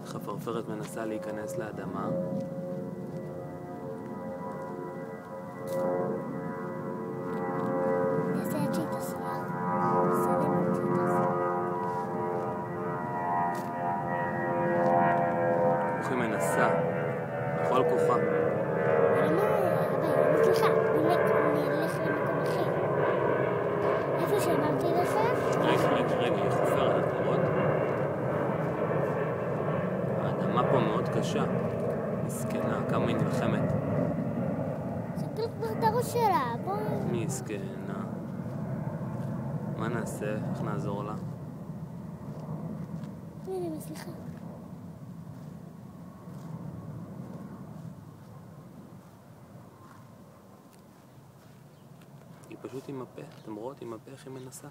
חפרפרת מנסה להיכנס לאדמה. כוכי מנסה, בכל כוחה. איפה שאמרתי לך? רגע, היא חופרת, את לראות? האדמה פה מאוד קשה. מסכנה, כמה היא נלחמת. סתכל כבר את הראש שלה, בואי. מסכנה. מה נעשה? איך נעזור לה? הנה, סליחה. היא פשוט עם הפה, אתם רואות? עם הפה איך היא מנסה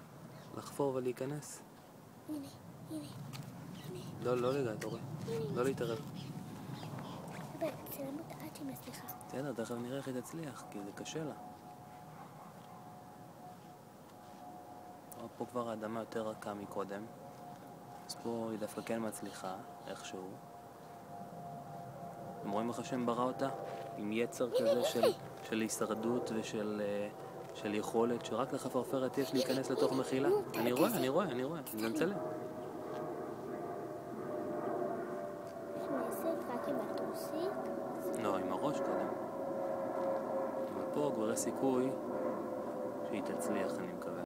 לחפור ולהיכנס. הנה. לא לגעת, אורי. לא להתערב. צלם אותה עד שהיא מצליחה. בסדר, תכף נראה איך היא תצליח, כי זה קשה לה. פה כבר האדמה יותר רכה מקודם, אז פה היא דווקא כן מצליחה, איכשהו. אתם רואים איך השם ברא אותה? עם יצר כזה של הישרדות ושל יכולת, שרק לחפרפרת יש להיכנס לתוך מחילה. אני רואה, זה מצלם. רק עם הטוסיק? לא, עם הראש קודם. אבל פה כבר יש סיכוי שהיא תצליח, אני מקווה.